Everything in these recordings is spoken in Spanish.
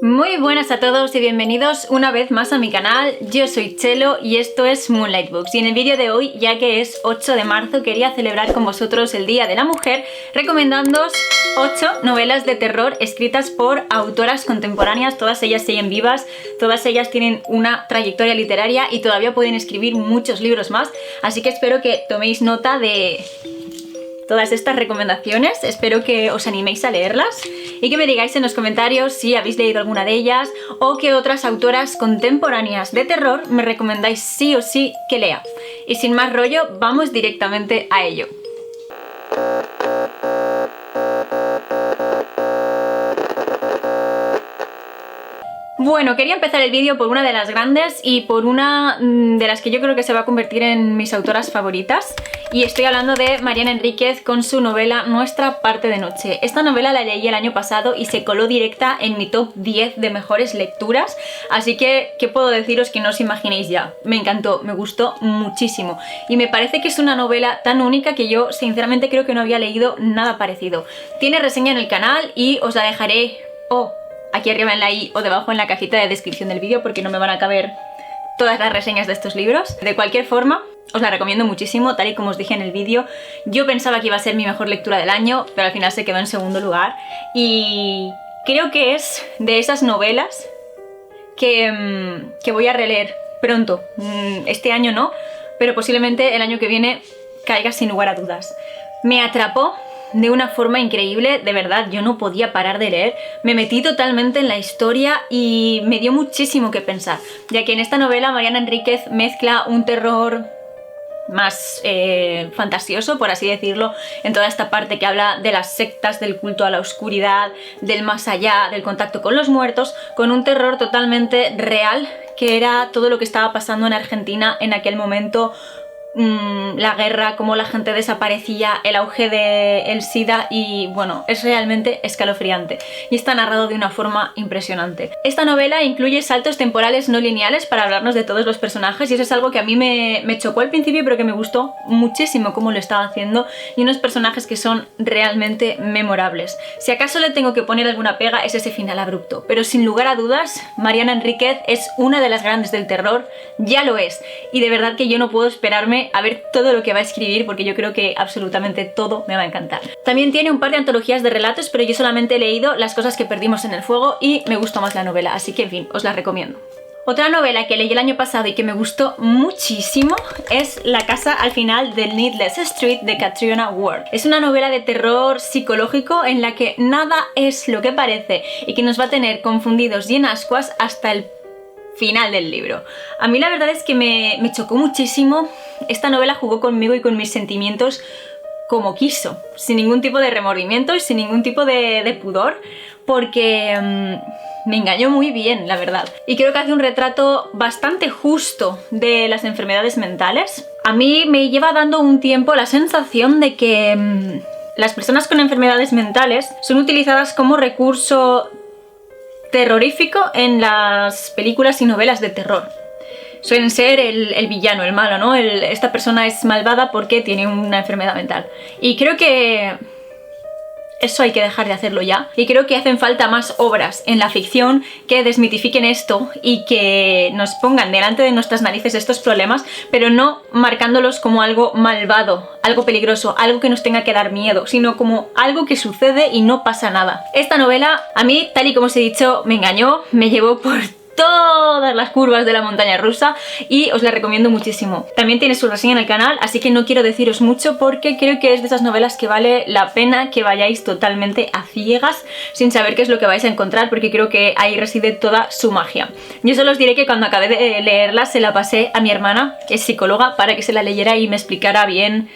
Muy buenas a todos y bienvenidos una vez más a mi canal. Yo soy Chelo y esto es Moonlight Books, y en el vídeo de hoy, ya que es 8 de marzo, quería celebrar con vosotros el Día de la Mujer recomendándoos 8 novelas de terror escritas por autoras contemporáneas. Todas ellas siguen vivas, todas ellas tienen una trayectoria literaria y todavía pueden escribir muchos libros más, así que espero que toméis nota de todas estas recomendaciones. Espero que os animéis a leerlas y que me digáis en los comentarios si habéis leído alguna de ellas o qué otras autoras contemporáneas de terror me recomendáis sí o sí que lea. Y sin más rollo, vamos directamente a ello. Bueno, quería empezar el vídeo por una de las grandes y por una de las que yo creo que se va a convertir en mis autoras favoritas, y estoy hablando de Mariana Enríquez con su novela Nuestra parte de noche. Esta novela la leí el año pasado y se coló directa en mi top 10 de mejores lecturas, así que ¿qué puedo deciros que no os imaginéis ya? Me encantó, me gustó muchísimo y me parece que es una novela tan única que yo sinceramente creo que no había leído nada parecido. Tiene reseña en el canal y os la dejaré aquí arriba en la i o debajo en la cajita de descripción del vídeo, porque no me van a caber todas las reseñas de estos libros. De cualquier forma, os la recomiendo muchísimo. Tal y como os dije en el vídeo, yo pensaba que iba a ser mi mejor lectura del año, pero al final se quedó en segundo lugar, y creo que es de esas novelas que voy a releer pronto. Este año no, pero posiblemente el año que viene caiga sin lugar a dudas. Me atrapó de una forma increíble, de verdad, yo no podía parar de leer, me metí totalmente en la historia y me dio muchísimo que pensar, ya que en esta novela Mariana Enríquez mezcla un terror más fantasioso, por así decirlo, en toda esta parte que habla de las sectas, del culto a la oscuridad, del más allá, del contacto con los muertos, con un terror totalmente real, que era todo lo que estaba pasando en Argentina en aquel momento. La guerra, cómo la gente desaparecía, el auge del SIDA, y bueno, es realmente escalofriante y está narrado de una forma impresionante. Esta novela incluye saltos temporales no lineales para hablarnos de todos los personajes, y eso es algo que a mí me chocó al principio, pero que me gustó muchísimo cómo lo estaba haciendo, y unos personajes que son realmente memorables. Si acaso le tengo que poner alguna pega es ese final abrupto, pero sin lugar a dudas Mariana Enríquez es una de las grandes del terror, ya lo es, y de verdad que yo no puedo esperarme a ver todo lo que va a escribir, porque yo creo que absolutamente todo me va a encantar. También tiene un par de antologías de relatos, pero yo solamente he leído Las cosas que perdimos en el fuego y me gustó más la novela, así que en fin, os la recomiendo. Otra novela que leí el año pasado y que me gustó muchísimo es La casa al final del Needless Street de Catriona Ward. Es una novela de terror psicológico en la que nada es lo que parece y que nos va a tener confundidos y en ascuas hasta el final del libro. A mí la verdad es que me chocó muchísimo. Esta novela jugó conmigo y con mis sentimientos como quiso, sin ningún tipo de remordimiento y sin ningún tipo de pudor, porque me engañó muy bien, la verdad. Y creo que hace un retrato bastante justo de las enfermedades mentales. A mí me lleva dando un tiempo la sensación de que las personas con enfermedades mentales son utilizadas como recurso terrorífico en las películas y novelas de terror. Suelen ser el villano, el malo, ¿no? Esta persona es malvada porque tiene una enfermedad mental. Y creo que eso hay que dejar de hacerlo ya. Y creo que hacen falta más obras en la ficción que desmitifiquen esto y que nos pongan delante de nuestras narices estos problemas, pero no marcándolos como algo malvado, algo peligroso, algo que nos tenga que dar miedo, sino como algo que sucede y no pasa nada. Esta novela, a mí, tal y como os he dicho, me engañó, me llevó por todas las curvas de la montaña rusa y os la recomiendo muchísimo. También tiene su reseña en el canal, así que no quiero deciros mucho porque creo que es de esas novelas que vale la pena que vayáis totalmente a ciegas sin saber qué es lo que vais a encontrar, porque creo que ahí reside toda su magia. Yo solo os diré que cuando acabé de leerla se la pasé a mi hermana, que es psicóloga, para que se la leyera y me explicara bien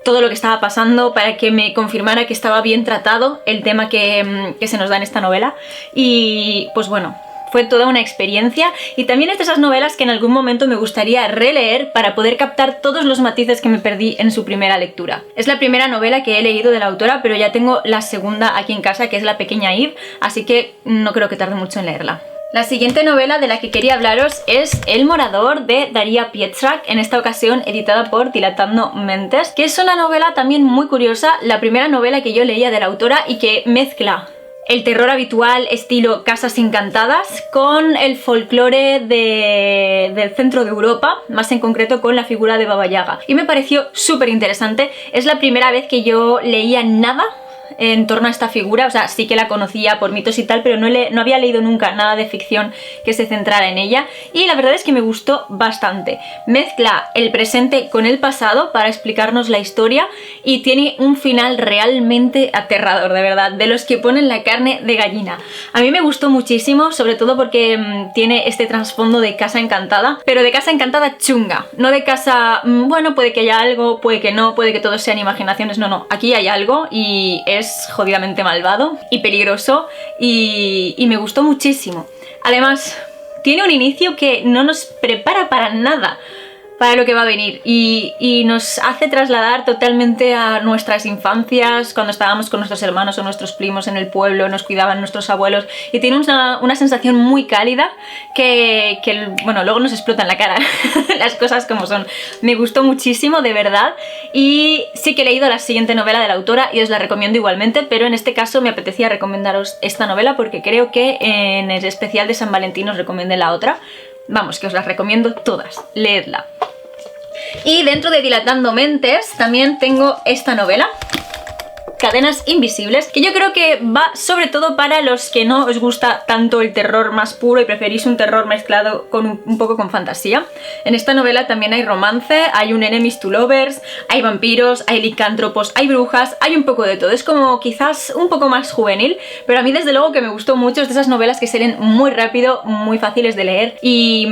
todo lo que estaba pasando, para que me confirmara que estaba bien tratado el tema que se nos da en esta novela. Y pues bueno, fue toda una experiencia, y también es de esas novelas que en algún momento me gustaría releer para poder captar todos los matices que me perdí en su primera lectura. Es la primera novela que he leído de la autora, pero ya tengo la segunda aquí en casa, que es La pequeña Eve, así que no creo que tarde mucho en leerla. La siguiente novela de la que quería hablaros es El morador de Daria Pietrzak, en esta ocasión editada por Dilatando Mentes, que es una novela también muy curiosa, la primera novela que yo leía de la autora y que mezcla el terror habitual estilo Casas Encantadas con el folclore del centro de Europa, más en concreto con la figura de Baba Yaga. Y me pareció súper interesante. Es la primera vez que yo leía nada en torno a esta figura, o sea, sí que la conocía por mitos y tal, pero no había leído nunca nada de ficción que se centrara en ella, y la verdad es que me gustó bastante. Mezcla el presente con el pasado para explicarnos la historia y tiene un final realmente aterrador, de verdad, de los que ponen la carne de gallina. A mí me gustó muchísimo, sobre todo porque tiene este trasfondo de casa encantada, pero de casa encantada chunga, no de casa, bueno, puede que haya algo, puede que no, puede que todo sean imaginaciones, no, aquí hay algo y es jodidamente malvado y peligroso y me gustó muchísimo. Además, tiene un inicio que no nos prepara para nada para lo que va a venir y nos hace trasladar totalmente a nuestras infancias, cuando estábamos con nuestros hermanos o nuestros primos en el pueblo, nos cuidaban nuestros abuelos, y tiene una sensación muy cálida que bueno, luego nos explota en la cara las cosas como son. Me gustó muchísimo, de verdad, y sí que he leído la siguiente novela de la autora y os la recomiendo igualmente, pero en este caso me apetecía recomendaros esta novela porque creo que en el especial de San Valentín os recomendé la otra. Vamos, que os las recomiendo todas, leedla. Y dentro de Dilatando Mentes también tengo esta novela, Cadenas Invisibles, que yo creo que va sobre todo para los que no os gusta tanto el terror más puro y preferís un terror mezclado con un poco con fantasía. En esta novela también hay romance, hay un enemies to lovers, hay vampiros, hay licántropos, hay brujas, hay un poco de todo. Es como quizás un poco más juvenil, pero a mí desde luego que me gustó mucho. Es de esas novelas que se leen muy rápido, muy fáciles de leer y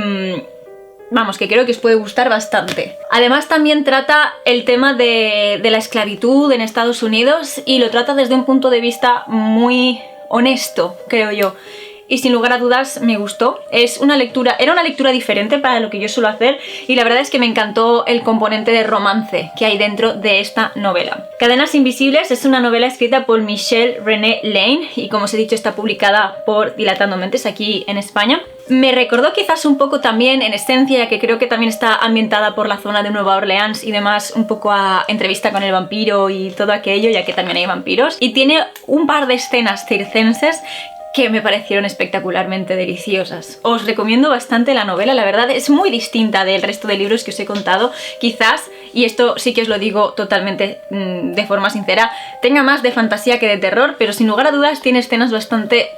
vamos, que creo que os puede gustar bastante. Además también trata el tema de la esclavitud en Estados Unidos y lo trata desde un punto de vista muy honesto, creo yo. Y sin lugar a dudas me gustó. Era una lectura diferente para lo que yo suelo hacer y la verdad es que me encantó el componente de romance que hay dentro de esta novela. Cadenas Invisibles es una novela escrita por Michelle Renee Lane y, como os he dicho, está publicada por Dilatando Mentes aquí en España. Me recordó quizás un poco también en esencia, ya que creo que también está ambientada por la zona de Nueva Orleans y demás, un poco a Entrevista con el vampiro y todo aquello, ya que también hay vampiros. Y tiene un par de escenas circenses que me parecieron espectacularmente deliciosas. Os recomiendo bastante la novela, la verdad es muy distinta del resto de libros que os he contado. Quizás, y esto sí que os lo digo totalmente de forma sincera, tenga más de fantasía que de terror, pero sin lugar a dudas tiene escenas bastante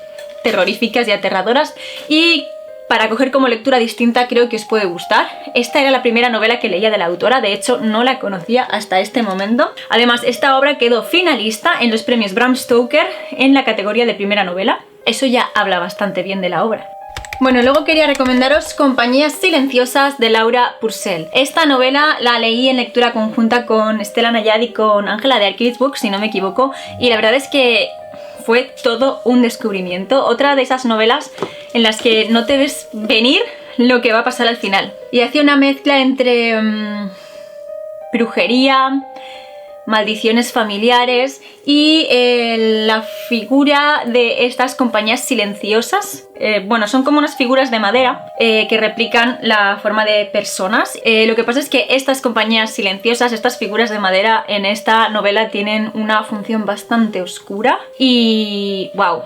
terroríficas y aterradoras y para coger como lectura distinta creo que os puede gustar. Esta era la primera novela que leía de la autora, de hecho no la conocía hasta este momento. Además, esta obra quedó finalista en los premios Bram Stoker en la categoría de primera novela. Eso ya habla bastante bien de la obra. Bueno, luego quería recomendaros Compañías Silenciosas de Laura Purcell. Esta novela la leí en lectura conjunta con Estela Nayad y con Ángela de Archilles Books, si no me equivoco, y la verdad es que fue todo un descubrimiento. Otra de esas novelas en las que no te ves venir lo que va a pasar al final. Y hace una mezcla entre brujería, maldiciones familiares y la figura de estas compañías silenciosas. Bueno, son como unas figuras de madera que replican la forma de personas. Lo que pasa es que estas compañías silenciosas, estas figuras de madera en esta novela tienen una función bastante oscura y ¡wow!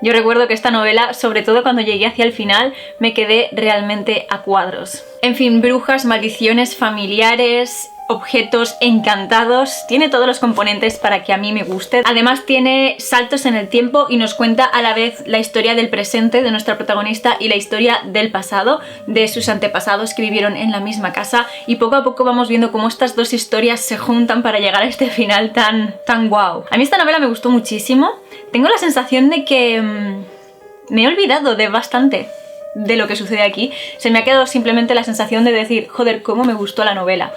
Yo recuerdo que esta novela, sobre todo cuando llegué hacia el final, me quedé realmente a cuadros. En fin, brujas, maldiciones familiares, objetos encantados, tiene todos los componentes para que a mí me guste. Además tiene saltos en el tiempo y nos cuenta a la vez la historia del presente de nuestra protagonista y la historia del pasado, de sus antepasados que vivieron en la misma casa, y poco a poco vamos viendo cómo estas dos historias se juntan para llegar a este final tan guau. A mí esta novela me gustó muchísimo. Tengo la sensación de que me he olvidado de bastante de lo que sucede aquí. Se me ha quedado simplemente la sensación de decir, joder, cómo me gustó la novela.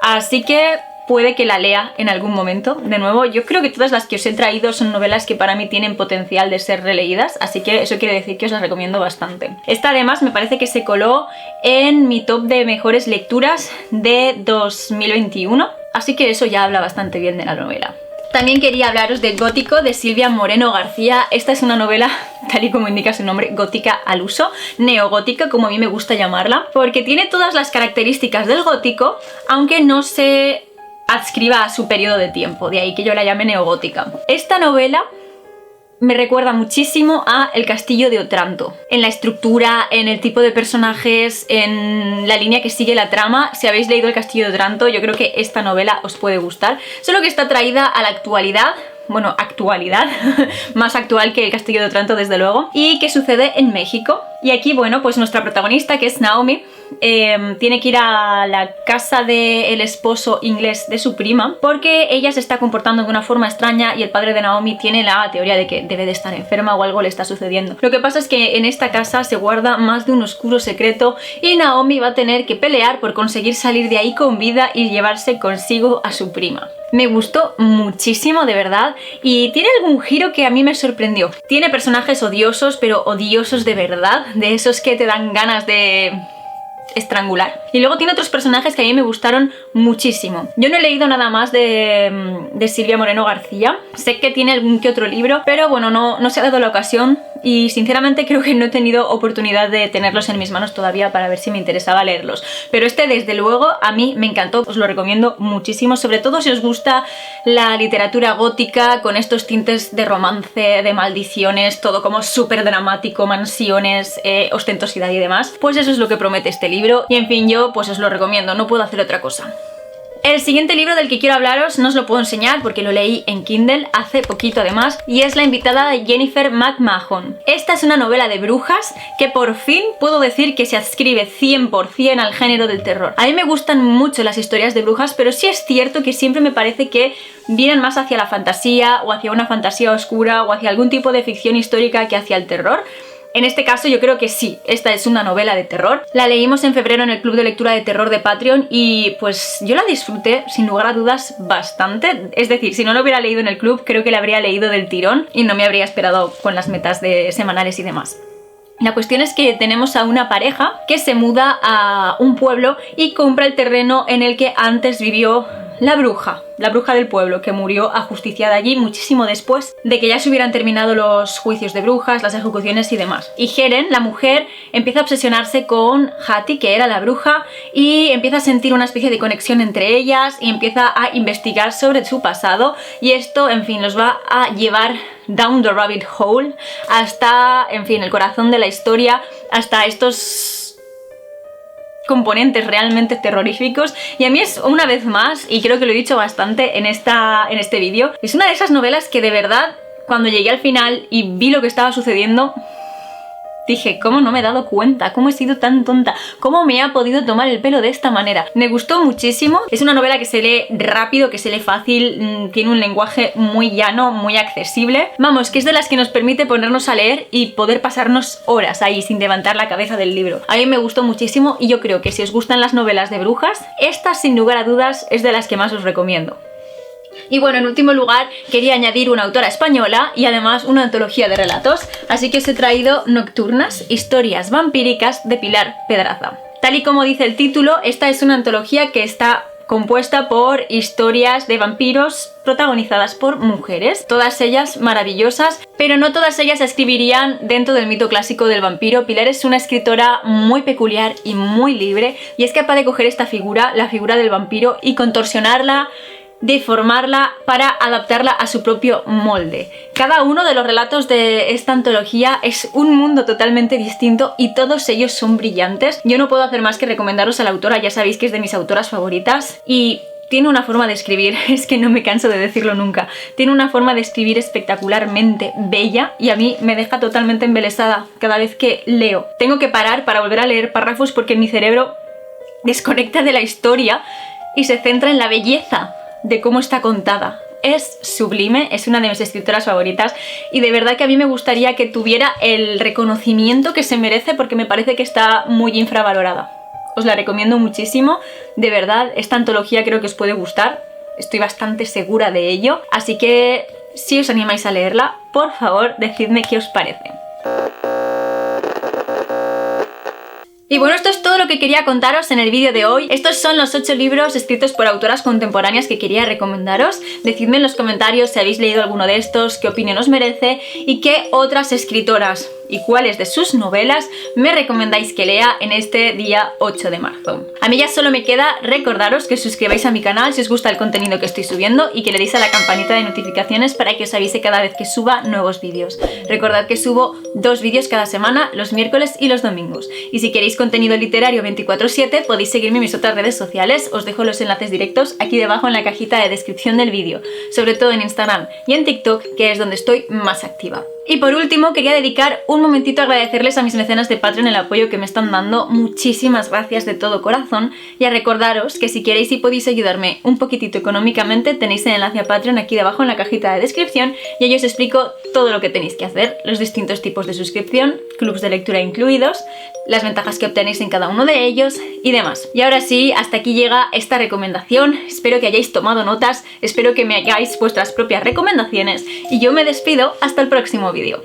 Así que puede que la lea en algún momento. De nuevo, yo creo que todas las que os he traído son novelas que para mí tienen potencial de ser releídas, así que eso quiere decir que os las recomiendo bastante. Esta además me parece que se coló en mi top de mejores lecturas de 2021, así que eso ya habla bastante bien de la novela. También quería hablaros de Gótico, de Silvia Moreno García. Esta es una novela, tal y como indica su nombre, gótica al uso, neogótica, como a mí me gusta llamarla, porque tiene todas las características del gótico, aunque no se adscriba a su periodo de tiempo, de ahí que yo la llame neogótica. Esta novela me recuerda muchísimo a El Castillo de Otranto. En la estructura, en el tipo de personajes, en la línea que sigue la trama. Si habéis leído El Castillo de Otranto, yo creo que esta novela os puede gustar. Solo que está traída a la actualidad. Bueno, actualidad, más actual que El Castillo de Otranto, desde luego, y que sucede en México. Y aquí, bueno, pues nuestra protagonista, que es Naomi, tiene que ir a la casa del esposo inglés de su prima, porque ella se está comportando de una forma extraña y el padre de Naomi tiene la teoría de que debe de estar enferma o algo le está sucediendo. Lo que pasa es que en esta casa se guarda más de un oscuro secreto y Naomi va a tener que pelear por conseguir salir de ahí con vida y llevarse consigo a su prima. Me gustó muchísimo, de verdad, y tiene algún giro que a mí me sorprendió. Tiene personajes odiosos, pero odiosos de verdad, de esos que te dan ganas de estrangular. Y luego tiene otros personajes que a mí me gustaron muchísimo. Yo no he leído nada más de Silvia Moreno García. Sé que tiene algún que otro libro, pero bueno, no se ha dado la ocasión y sinceramente creo que no he tenido oportunidad de tenerlos en mis manos todavía para ver si me interesaba leerlos. Pero este, desde luego, a mí me encantó. Os lo recomiendo muchísimo, sobre todo si os gusta la literatura gótica con estos tintes de romance, de maldiciones, todo como súper dramático, mansiones, ostentosidad y demás. Pues eso es lo que promete este libro y en fin, yo pues os lo recomiendo, no puedo hacer otra cosa. El siguiente libro del que quiero hablaros no os lo puedo enseñar porque lo leí en Kindle hace poquito además, y es La invitada de Jennifer McMahon. Esta es una novela de brujas que por fin puedo decir que se adscribe 100% al género del terror. A mí me gustan mucho las historias de brujas, pero sí es cierto que siempre me parece que vienen más hacia la fantasía o hacia una fantasía oscura o hacia algún tipo de ficción histórica que hacia el terror. En este caso yo creo que sí, esta es una novela de terror. La leímos en febrero en el club de lectura de terror de Patreon y pues yo la disfruté sin lugar a dudas bastante. Es decir, si no lo hubiera leído en el club creo que la habría leído del tirón y no me habría esperado con las metas de semanales y demás. La cuestión es que tenemos a una pareja que se muda a un pueblo y compra el terreno en el que antes vivió la bruja del pueblo, que murió ajusticiada allí muchísimo después de que ya se hubieran terminado los juicios de brujas, las ejecuciones y demás. Y Helen, la mujer, empieza a obsesionarse con Hattie, que era la bruja, y empieza a sentir una especie de conexión entre ellas y empieza a investigar sobre su pasado, y esto, en fin, los va a llevar down the rabbit hole hasta, en fin, el corazón de la historia, hasta estos componentes realmente terroríficos. Y a mí es, una vez más, y creo que lo he dicho bastante en este vídeo, es una de esas novelas que de verdad, cuando llegué al final y vi lo que estaba sucediendo, dije, ¿cómo no me he dado cuenta? ¿Cómo he sido tan tonta? ¿Cómo me ha podido tomar el pelo de esta manera? Me gustó muchísimo. Es una novela que se lee rápido, que se lee fácil, tiene un lenguaje muy llano, muy accesible. Vamos, que es de las que nos permite ponernos a leer y poder pasarnos horas ahí sin levantar la cabeza del libro. A mí me gustó muchísimo y yo creo que si os gustan las novelas de brujas, esta sin lugar a dudas es de las que más os recomiendo. Y bueno, en último lugar quería añadir una autora española y además una antología de relatos, así que os he traído Nocturnas, historias vampíricas de Pilar Pedraza. Tal y como dice el título, esta es una antología que está compuesta por historias de vampiros protagonizadas por mujeres, todas ellas maravillosas, pero no todas ellas se escribirían dentro del mito clásico del vampiro. Pilar es una escritora muy peculiar y muy libre y es capaz de coger esta figura, la figura del vampiro, y contorsionarla, deformarla para adaptarla a su propio molde. Cada uno de los relatos de esta antología es un mundo totalmente distinto y todos ellos son brillantes. Yo no puedo hacer más que recomendaros a la autora, ya sabéis que es de mis autoras favoritas y tiene una forma de escribir, es que no me canso de decirlo nunca, tiene una forma de escribir espectacularmente bella y a mí me deja totalmente embelesada cada vez que leo. Tengo que parar para volver a leer párrafos porque mi cerebro desconecta de la historia y se centra en la belleza de cómo está contada. Es sublime, es una de mis escritoras favoritas y de verdad que a mí me gustaría que tuviera el reconocimiento que se merece porque me parece que está muy infravalorada. Os la recomiendo muchísimo, de verdad, esta antología creo que os puede gustar, estoy bastante segura de ello, así que si os animáis a leerla, por favor, decidme qué os parece. Y bueno, esto es todo lo que quería contaros en el vídeo de hoy. Estos son los 8 libros escritos por autoras contemporáneas que quería recomendaros. Decidme en los comentarios si habéis leído alguno de estos, qué opinión os merece y qué otras escritoras y cuáles de sus novelas me recomendáis que lea en este día 8 de marzo. A mí ya solo me queda recordaros que os suscribáis a mi canal si os gusta el contenido que estoy subiendo y que le deis a la campanita de notificaciones para que os avise cada vez que suba nuevos vídeos. Recordad que subo 2 vídeos cada semana, los miércoles y los domingos. Y si queréis contenido literario 24/7 podéis seguirme en mis otras redes sociales, os dejo los enlaces directos aquí debajo en la cajita de descripción del vídeo, sobre todo en Instagram y en TikTok, que es donde estoy más activa. Y por último, quería dedicar un momentito a agradecerles a mis mecenas de Patreon el apoyo que me están dando, muchísimas gracias de todo corazón, y a recordaros que si queréis y podéis ayudarme un poquitito económicamente, tenéis el enlace a Patreon aquí debajo en la cajita de descripción y ahí os explico todo lo que tenéis que hacer, los distintos tipos de suscripción, clubs de lectura incluidos, las ventajas que obtenéis en cada uno de ellos y demás. Y ahora sí, hasta aquí llega esta recomendación, espero que hayáis tomado notas, espero que me hagáis vuestras propias recomendaciones y yo me despido hasta el próximo vídeo.